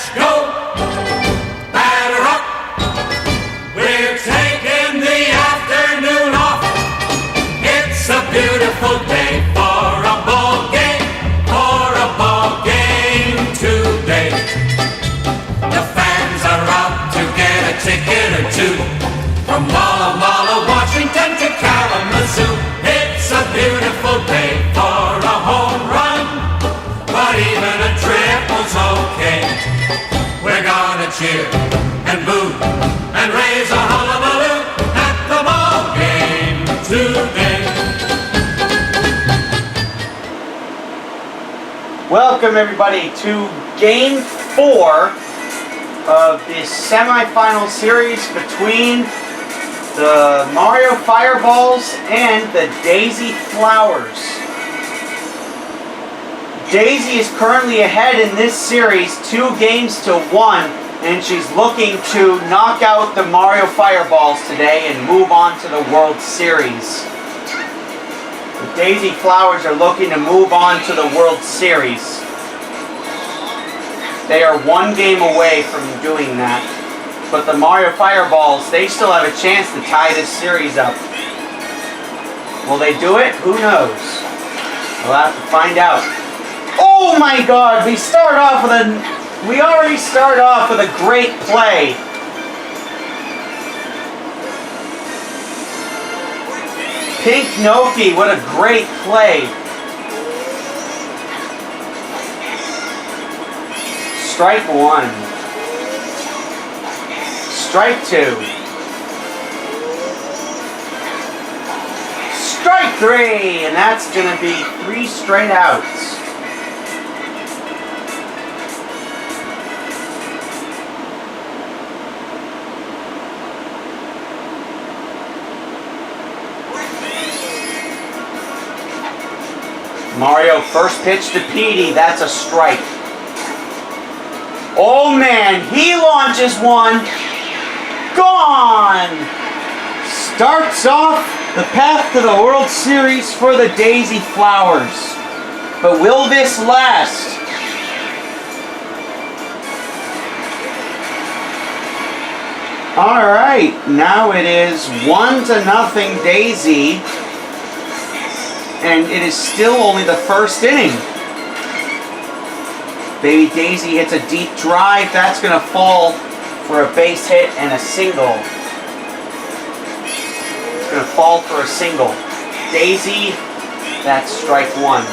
Let's go! Batter up! We're taking the afternoon off. It's a beautiful day for a ball game, today. The fans are out to get a ticket or two. From Walla Walla, Washington to Kalamazoo. It's a beautiful day for a home run, but even a triple's okay. We're gonna cheer and boo and raise a hullabaloo at the ball game today. Welcome everybody to Game 4 of this semifinal series between the Mario Fireballs and the Daisy Flowers. Daisy is currently ahead in this series 2-1, and she's looking to knock out the Mario Fireballs today and move on to the World Series. The Daisy Flowers are looking to move on to the World Series. They are 1 game away from doing that. But the Mario Fireballs, they still have a chance to tie this series up. Will they do it? Who knows? We'll have to find out. Oh my God! We already start off with a great play. Pink Noki, what a great play. Strike 1. Strike 2. Strike 3! And that's going to be 3 straight outs. Mario, first pitch to Petey. That's a strike. Oh man, he launches one. Gone! Starts off the path to the World Series for the Daisy Flowers. But will this last? Alright, now it is 1-0 Daisy. And it is still only the first inning. Baby Daisy hits a deep drive. That's going to fall for a base hit and a single. It's going to fall for a single. Daisy, that's strike 1.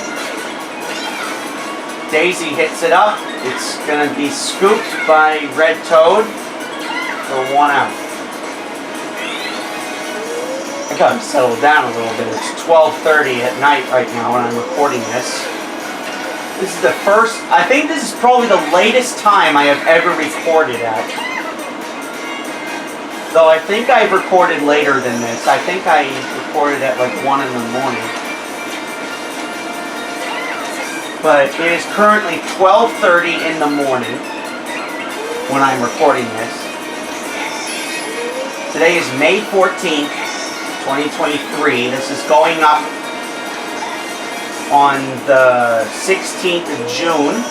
Daisy hits it up. It's going to be scooped by Red Toad for 1 out. I gotta settle down a little bit. It's 12:30 at night right now when I'm recording this. This is the first, I think this is probably the latest time I have ever recorded at. Though I think I've recorded later than this. I think I recorded at like 1 in the morning. But it is currently 12:30 in the morning when I'm recording this. Today is May 14th, 2023. This is going up on the 16th of June,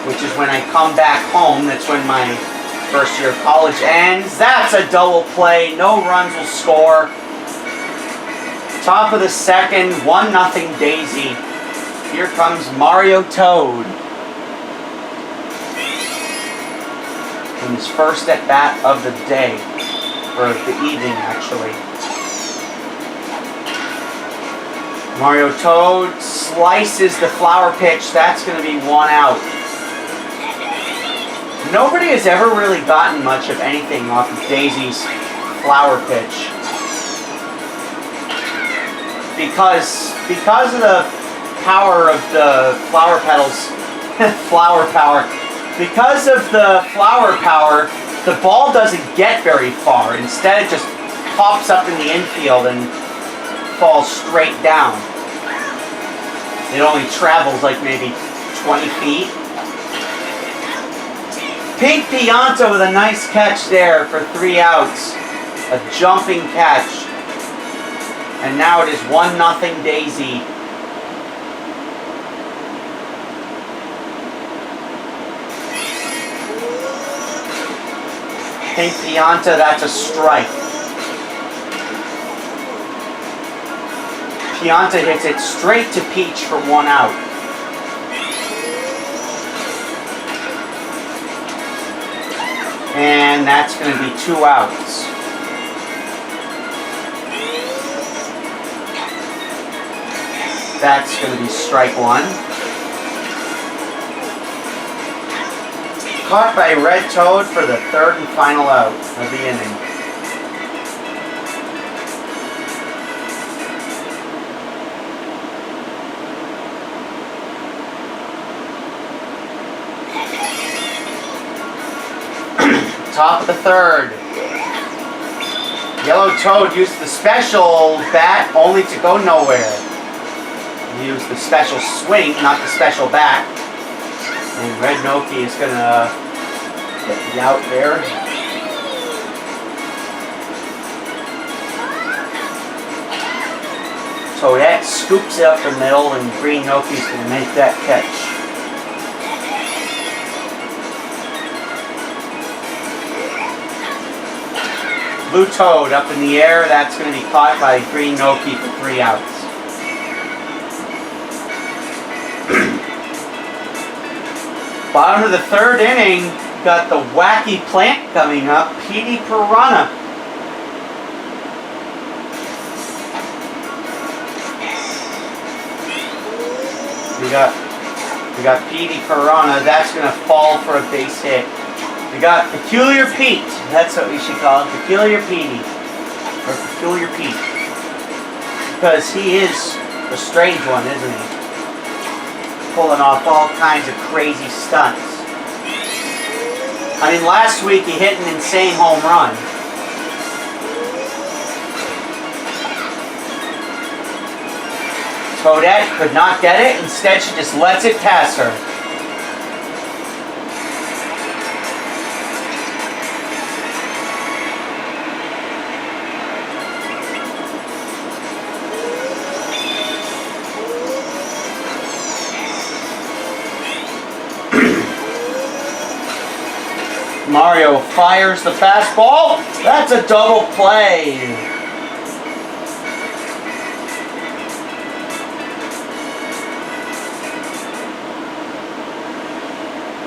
which is when I come back home. That's when my first year of college ends. That's a double play. No runs will score. Top of the second, 1-0 Daisy. Here comes Mario Toad. In his first at bat of the day, or of the evening actually. Mario Toad slices the flower pitch. That's going to be 1 out. Nobody has ever really gotten much of anything off of Daisy's flower pitch. Because of the power of the flower petals, flower power. Because of the flower power, the ball doesn't get very far. Instead, it just pops up in the infield and falls straight down. It only travels like maybe 20 feet. Pink Pianta with a nice catch there for 3 outs. A jumping catch. And now it is 1-0 Daisy. Pink Pianta, that's a strike. Pianta hits it straight to Peach for 1 out. And that's going to be 2 outs. That's going to be strike 1. Caught by Red Toad for the 3rd and final out of the inning. Top of the 3rd. Yellow Toad used the special bat only to go nowhere. He used the special swing, not the special bat. And Red Noki is going to get the out there. Toadette scoops it up the middle and Green Noki's going to make that catch. Blue Toad up in the air, that's going to be caught by Green Noki for 3 outs. Bottom of the 3rd inning, got the wacky plant coming up, Petey Piranha. We got Petey Piranha, that's going to fall for a base hit. We got Peculiar Pete, that's what we should call him, Peculiar Petey, or Peculiar Pete. Because he is a strange one, isn't he? Pulling off all kinds of crazy stunts. I mean, last week he hit an insane home run. Toadette could not get it, instead she just lets it pass her. Mario fires the fastball. That's a double play.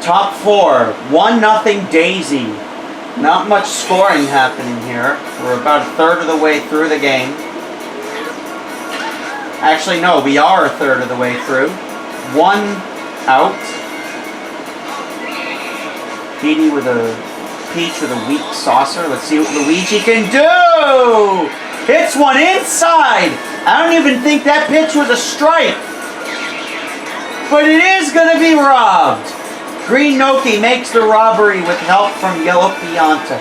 Top 4, 1-0 Daisy. Not much scoring happening here. We're about a third of the way through the game. Actually, no, we are a third of the way through. 1 out. Petey with Peach with a weak saucer. Let's see what Luigi can do! Hits one inside! I don't even think that pitch was a strike. But it is going to be robbed. Green Noki makes the robbery with help from Yellow Pianta.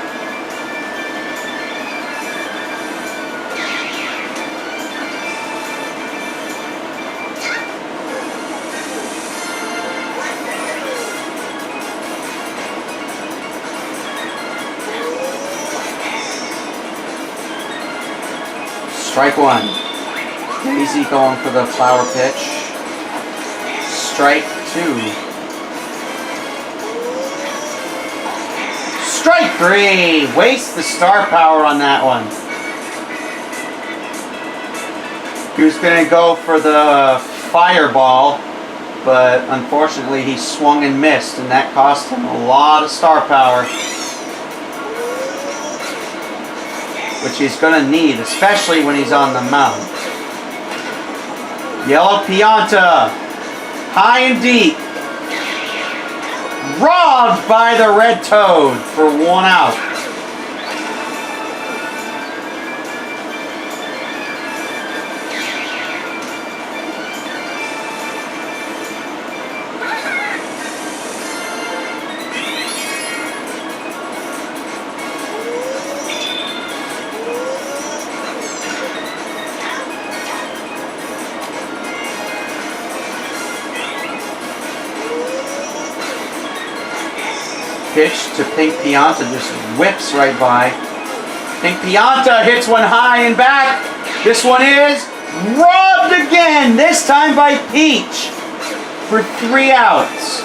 Strike 1. Daisy going for the flower pitch. Strike 2. Strike 3! Waste the star power on that one. He was going to go for the fireball, but unfortunately he swung and missed, and that cost him a lot of star power. Which he's going to need, especially when he's on the mound. Yellow Pianta, high and deep. Robbed by the Red Toad for 1 out. Pitch to Pink Pianta, just whips right by. Pink Pianta hits one high and back. This one is robbed again, this time by Peach for 3 outs.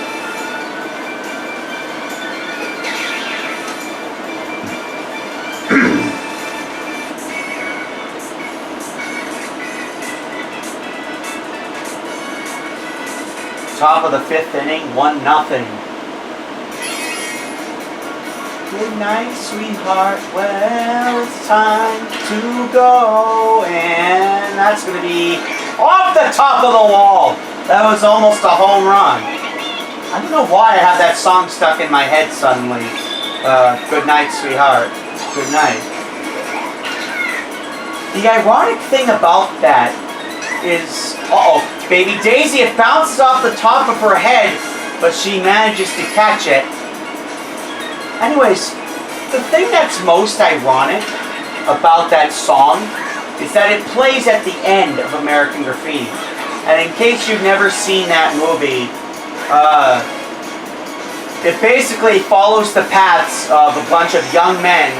Top of the 5th inning, 1-0. Good night, sweetheart. Well, it's time to go. And that's going to be off the top of the wall. That was almost a home run. I don't know why I have that song stuck in my head suddenly. Good night, sweetheart. Good night. The ironic thing about that is, Baby Daisy, it bounces off the top of her head, but she manages to catch it. Anyways, the thing that's most ironic about that song is that it plays at the end of American Graffiti. And in case you've never seen that movie, it basically follows the paths of a bunch of young men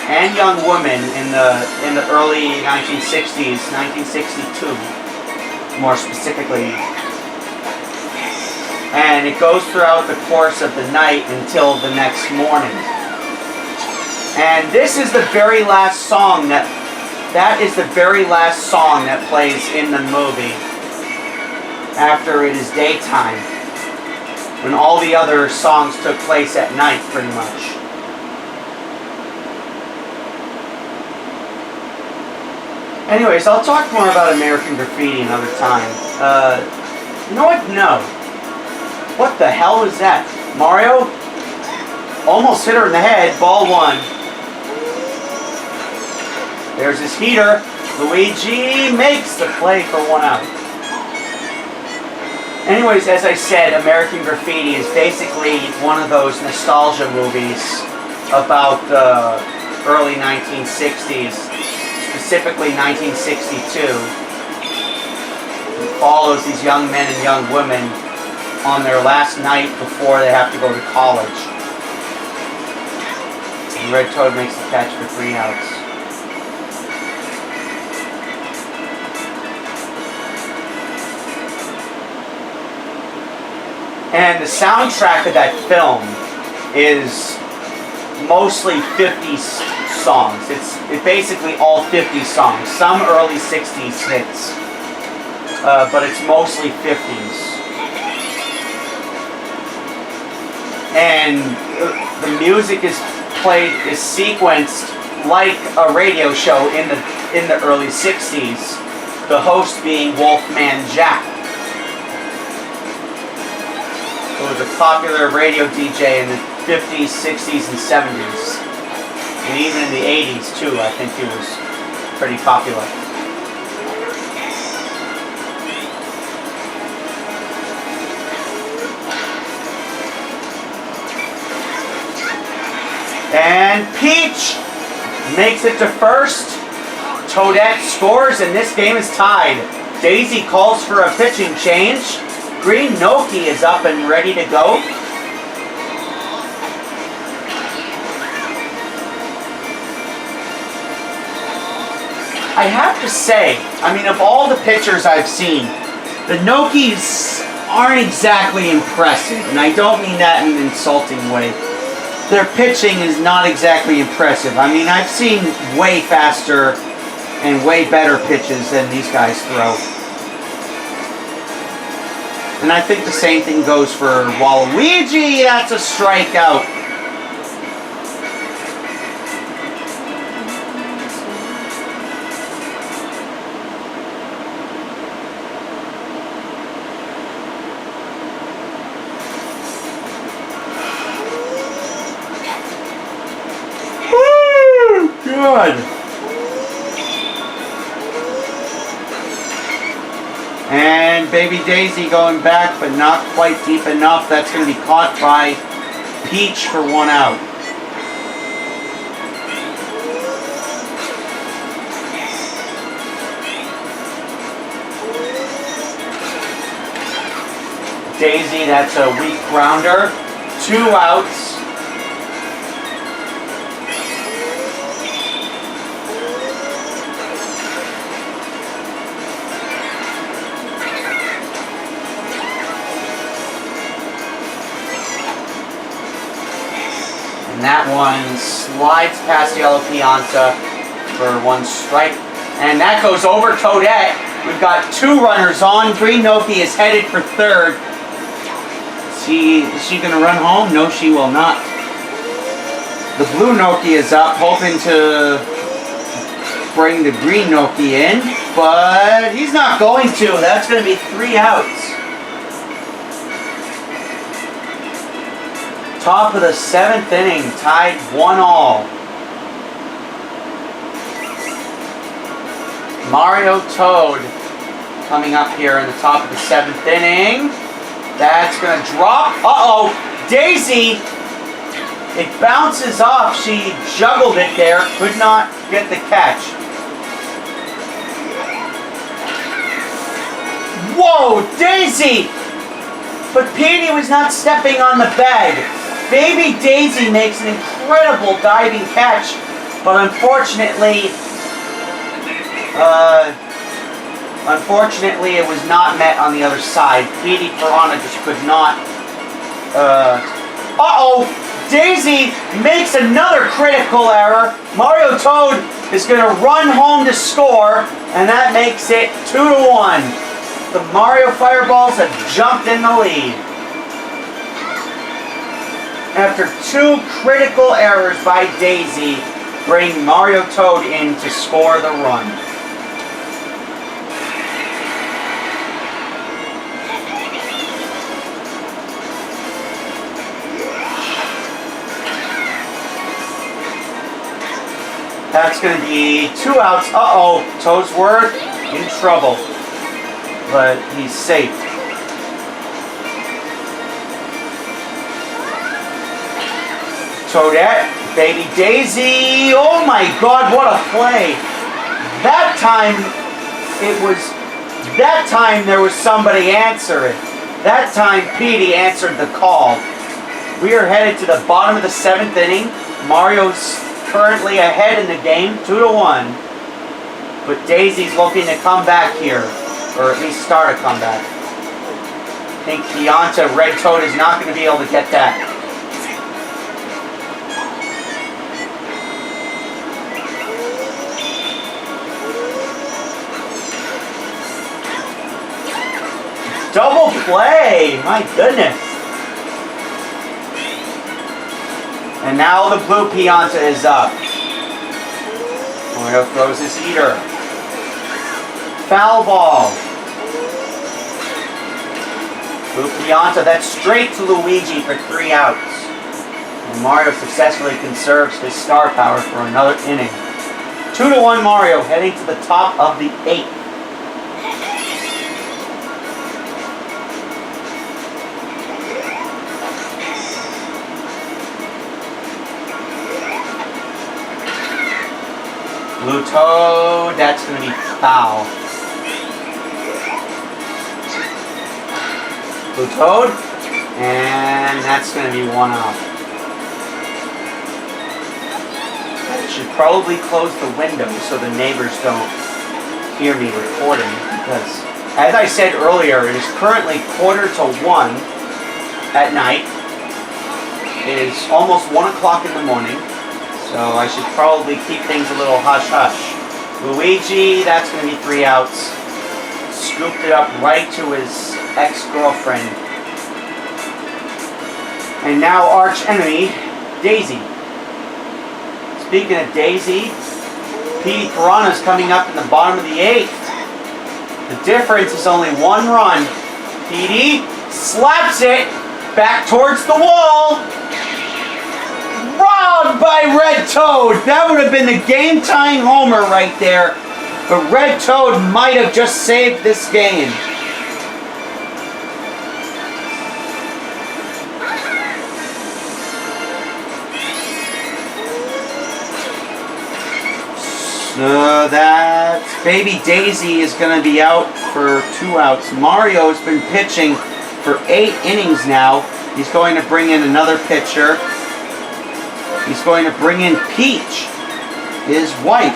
and young women in the early 1960s, 1962, more specifically. And it goes throughout the course of the night until the next morning. And this is the very last song that is the very last song that plays in the movie after it is daytime, when all the other songs took place at night, pretty much. Anyways, I'll talk more about American Graffiti another time. You know what? No. What the hell was that? Mario almost hit her in the head. Ball 1. There's his heater. Luigi makes the play for 1 out. Anyways, as I said, American Graffiti is basically one of those nostalgia movies about the early 1960s, specifically 1962. It follows these young men and young women on their last night before they have to go to college. And Red Toad makes the catch for 3 outs. And the soundtrack of that film is mostly 50s songs. It's basically all 50s songs. Some early 60s hits, but it's mostly 50s. And the music is sequenced like a radio show in the early 60s. The host being Wolfman Jack, who was a popular radio DJ in the 50s, 60s, and 70s. And even in the 80s, too, I think he was pretty popular. And Peach makes it to first. Toadette scores, and this game is tied. Daisy calls for a pitching change. Green Gnocchi is up and ready to go. I have to say, I mean, of all the pitchers I've seen, the Gnocchis aren't exactly impressive, and I don't mean that in an insulting way. Their pitching is not exactly impressive. I mean, I've seen way faster and way better pitches than these guys throw. And I think the same thing goes for Waluigi. That's a strikeout. Woo! Good. And Baby Daisy going back, but not quite deep enough. That's going to be caught by Peach for 1 out. Daisy, that's a weak grounder. 2 outs. And that one slides past Yellow Pianta for 1 strike. And that goes over Toadette. We've got 2 runners on. Green Gnocchi is headed for third. Is she going to run home? No, she will not. The blue Noki is up, hoping to bring the green Noki in, but he's not going to. That's going to be 3 outs. Top of the 7th inning, tied 1-all. Mario Toad coming up here in the top of the 7th inning. That's going to drop. Uh-oh, Daisy. It bounces off. She juggled it there. Could not get the catch. Whoa, Daisy! But Petey was not stepping on the bag. Baby Daisy makes an incredible diving catch. But unfortunately, it was not met on the other side. Petey Piranha just could not. Uh-oh! Daisy makes another critical error. Mario Toad is going to run home to score, and that makes it 2-1. The Mario Fireballs have jumped in the lead. After 2 critical errors by Daisy, bring Mario Toad in to score the run. That's going to be 2 outs. Uh-oh, Toadsworth in trouble. But he's safe. Toadette, Baby Daisy. Oh my God, what a play. That time there was somebody answering. That time Petey answered the call. We are headed to the bottom of the 7th inning. Mario's currently ahead in the game, 2-1. But Daisy's looking to come back here, or at least start a comeback. I think Pianta Red Toad is not going to be able to get that. Double play! My goodness. And now the blue Pianta is up. Mario throws his heater. Foul ball. Blue Pianta, that's straight to Luigi for 3 outs. And Mario successfully conserves his star power for another inning. 2-1 Mario heading to the top of the 8th. Blue Toad, that's going to be foul. Blue Toad, and that's going to be 1 out. I should probably close the window so the neighbors don't hear me recording, because, as I said earlier, it is currently 1:45 at night. It is almost 1 o'clock in the morning. So I should probably keep things a little hush-hush. Luigi, that's going to be 3 outs. Scooped it up right to his ex-girlfriend. And now arch enemy, Daisy. Speaking of Daisy, Petey Piranha's coming up in the bottom of the 8th. The difference is only 1 run. Petey slaps it back towards the wall. Robbed by Red Toad. That would have been the game-tying homer right there. But Red Toad might have just saved this game. So that Baby Daisy is going to be out for 2 outs. Mario's been pitching for 8 innings now. He's going to bring in another pitcher. He's going to bring in Peach, his wife.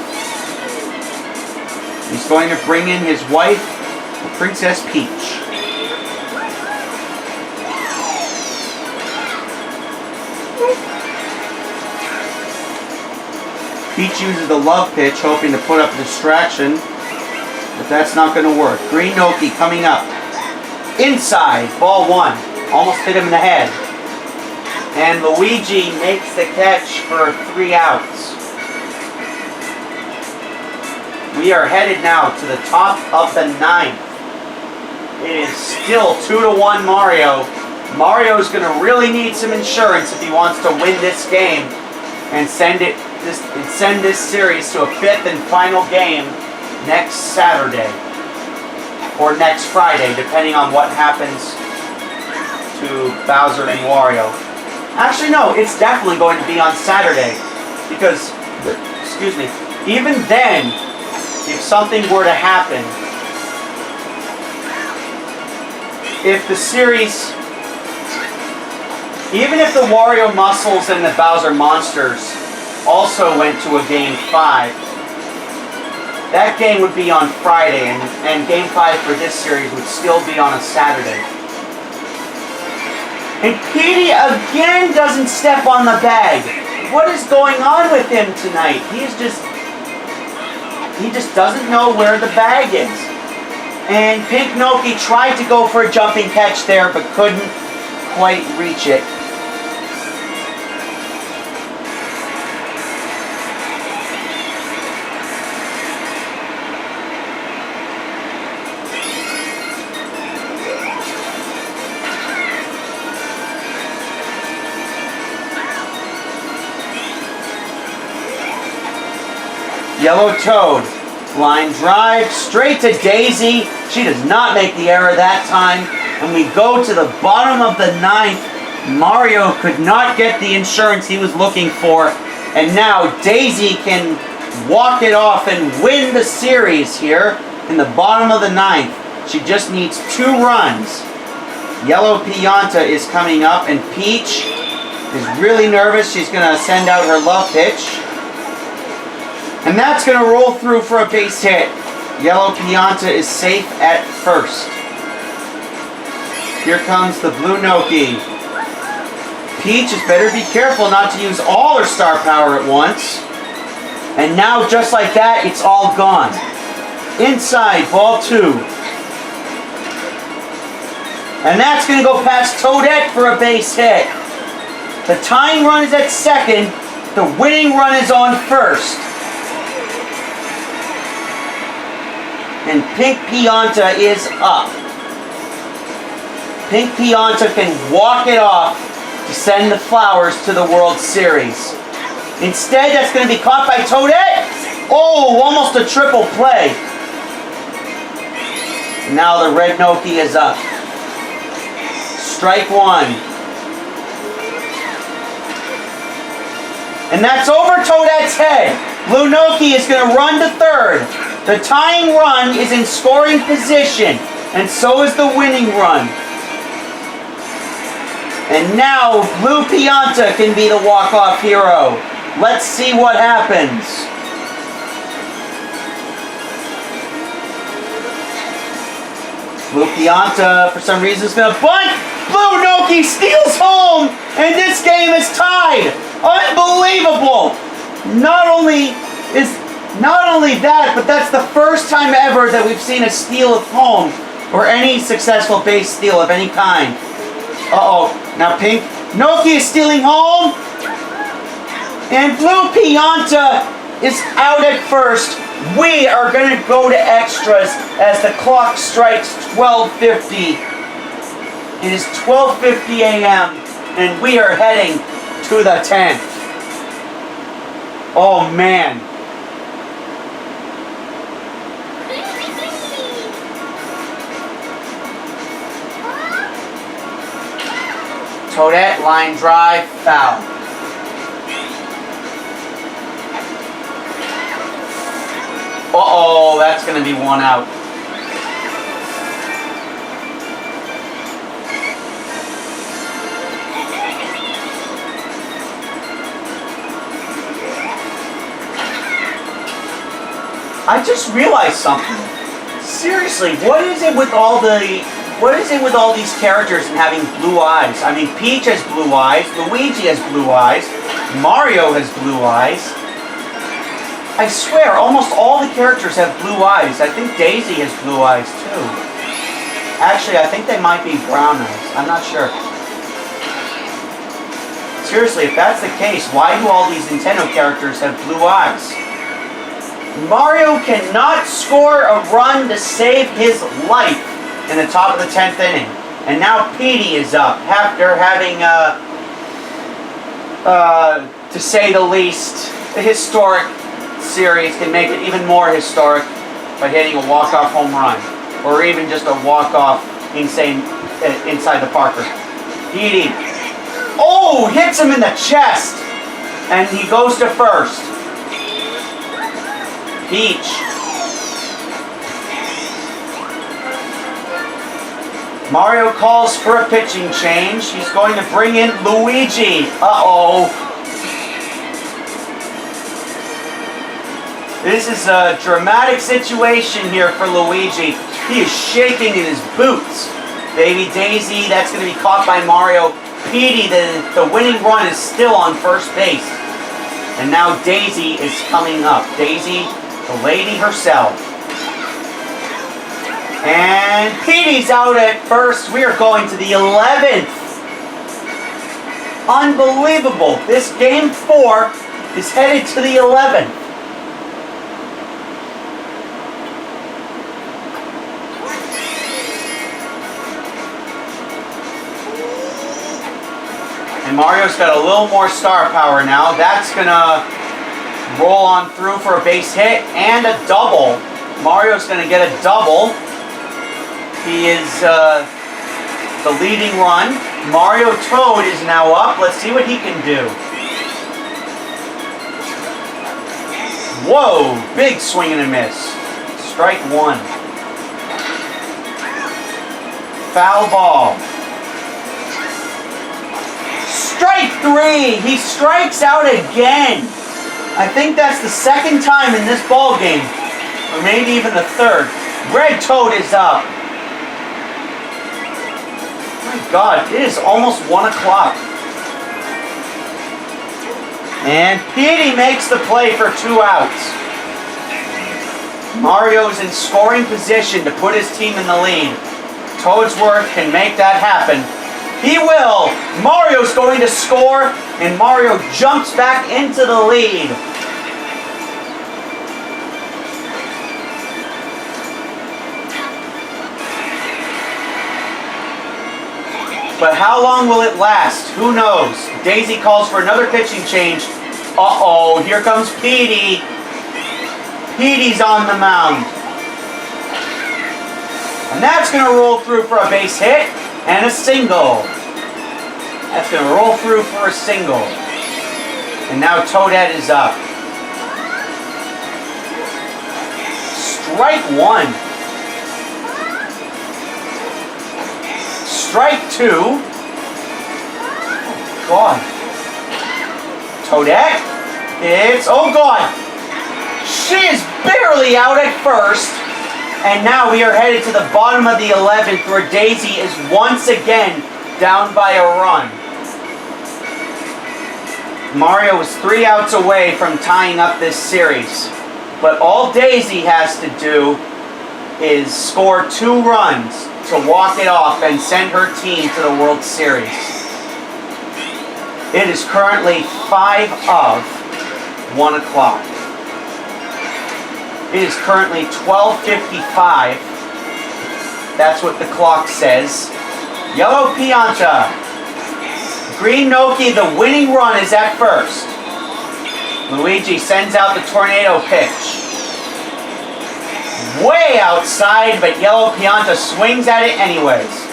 He's going to bring in his wife, the Princess Peach. Peach uses the love pitch, hoping to put up a distraction, but that's not going to work. Green Noki coming up. Inside, ball 1. Almost hit him in the head. And Luigi makes the catch for 3 outs. We are headed now to the top of the 9th. It is still 2-1 Mario. Mario's going to really need some insurance if he wants to win this game and send this series to a 5th and final game next Saturday. Or next Friday, depending on what happens to Bowser and Wario. Actually, no, it's definitely going to be on Saturday. Because, excuse me, even then, if something were to happen, if the series, even if the Wario Muscles and the Bowser Monsters also went to a Game 5, that game would be on Friday, and Game 5 for this series would still be on a Saturday. And Petey again doesn't step on the bag. What is going on with him tonight? He just doesn't know where the bag is. And Pink Noki tried to go for a jumping catch there, but couldn't quite reach it. Yellow Toad, line drive, straight to Daisy. She does not make the error that time. And we go to the bottom of the 9th. Mario could not get the insurance he was looking for. And now Daisy can walk it off and win the series here in the bottom of the 9th. She just needs 2 runs. Yellow Pianta is coming up, and Peach is really nervous. She's going to send out her love pitch. And that's going to roll through for a base hit. Yellow Pianta is safe at first. Here comes the blue Noki. Peach has better be careful not to use all her star power at once. And now, just like that, it's all gone. Inside, ball 2. And that's going to go past Toadette for a base hit. The tying run is at second. The winning run is on first. And Pink Pianta is up. Pink Pianta can walk it off to send the flowers to the World Series. Instead, that's going to be caught by Toadette. Oh, almost a triple play. Now the red Noki is up. Strike 1. And that's over Toadette's head. Blue Noki is going to run to third. The tying run is in scoring position, and so is the winning run. And now Blue Pianta can be the walk-off hero. Let's see what happens. Blue Pianta, for some reason, is going to bunt. Blue Noki steals home, and this game is tied. Unbelievable. Not only that, but that's the first time ever that we've seen a steal of home or any successful base steal of any kind. Uh-oh. Now Pink Noki is stealing home. And Blue Pianta is out at first. We are going to go to extras as the clock strikes 12:50. It is 12:50 a.m. and we are heading to the 10th. Oh man. Toadette, line drive, foul. Uh-oh, that's going to be 1 out. I just realized something. Seriously, what is it with all these characters and having blue eyes? I mean, Peach has blue eyes, Luigi has blue eyes, Mario has blue eyes. I swear, almost all the characters have blue eyes. I think Daisy has blue eyes too. Actually, I think they might be brown eyes. I'm not sure. Seriously, if that's the case, why do all these Nintendo characters have blue eyes? Mario cannot score a run to save his life in the top of the 10th inning. And now Petey is up after having, to say the least, the historic series can make it even more historic by hitting a walk-off home run. Or even just a walk-off inside the Parker. Petey. Oh, hits him in the chest. And he goes to first. Peach. Mario calls for a pitching change. He's going to bring in Luigi. Uh-oh. This is a dramatic situation here for Luigi. He is shaking in his boots. Baby Daisy, that's going to be caught by Mario. Petey, the winning run is still on first base. And now Daisy is coming up. Daisy, the lady herself. And Petey's out at first. We are going to the 11th. Unbelievable. This game 4 is headed to the 11th. And Mario's got a little more star power now. That's going to roll on through for a base hit and a double. Mario's going to get a double. He is the leading run. Mario Toad is now up. Let's see what he can do. Whoa, big swing and a miss. Strike 1. Foul ball. Strike 3. He strikes out again. I think that's the second time in this ball game, or maybe even the third. Red Toad is up. My God, it is almost 1 o'clock. And Petey makes the play for 2 outs. Mario's in scoring position to put his team in the lead. Toadsworth can make that happen. He will! Mario's going to score, and Mario jumps back into the lead. But how long will it last? Who knows? Daisy calls for another pitching change. Uh-oh, here comes Petey. Petey's on the mound. And that's going to roll through for a base hit and a single. That's going to roll through for a single. And now Toadette is up. Strike 1. Strike 2. Oh, God. Toadette. Oh, God. She is barely out at first. And now we are headed to the bottom of the 11th, where Daisy is once again down by a run. Mario is 3 outs away from tying up this series. But all Daisy has to do is score 2 runs to walk it off and send her team to the World Series. It is currently 5 of 1 o'clock. It is currently 12:55. That's what the clock says. Yellow Pianta. Green Noki, the winning run is at first. Luigi sends out the tornado pitch. Way outside, but Yellow Pianta swings at it anyways.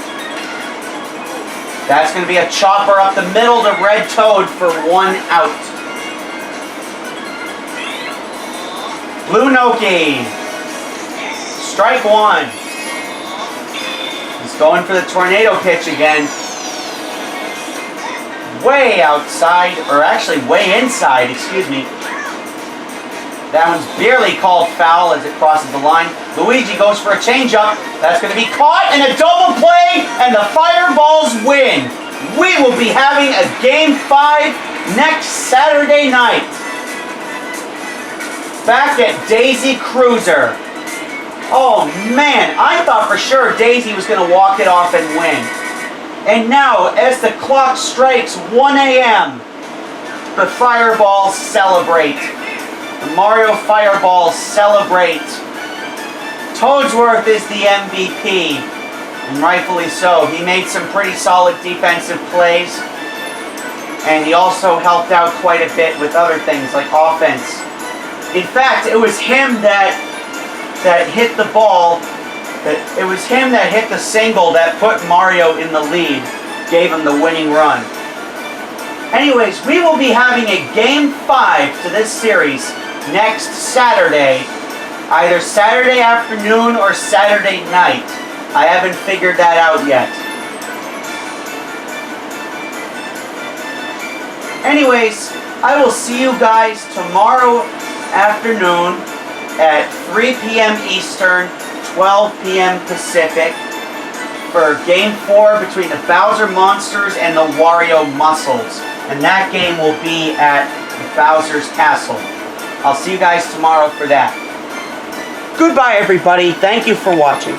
That's going to be a chopper up the middle to Red Toad for 1 out. Blue Noki. Strike 1. He's going for the tornado pitch again. Way outside, or actually way inside, excuse me. That one's barely called foul as it crosses the line. Luigi goes for a changeup. That's going to be caught, and a double play, and the Fireballs win. We will be having a Game 5 next Saturday night. Back at Daisy Cruiser. Oh man, I thought for sure Daisy was going to walk it off and win. And now, as the clock strikes 1 a.m., the Fireballs celebrate. The Mario Fireballs celebrate. Toadsworth is the MVP, and rightfully so. He made some pretty solid defensive plays, and he also helped out quite a bit with other things like offense. In fact, it was him that hit the ball. It was him that hit the single that put Mario in the lead, gave him the winning run. Anyways, we will be having a Game 5 to this series next Saturday. Either Saturday afternoon or Saturday night. I haven't figured that out yet. Anyways, I will see you guys tomorrow afternoon at 3 p.m. Eastern, 12 p.m. Pacific for Game 4 between the Bowser Monsters and the Wario Muscles. And that game will be at Bowser's Castle. I'll see you guys tomorrow for that. Goodbye, everybody. Thank you for watching.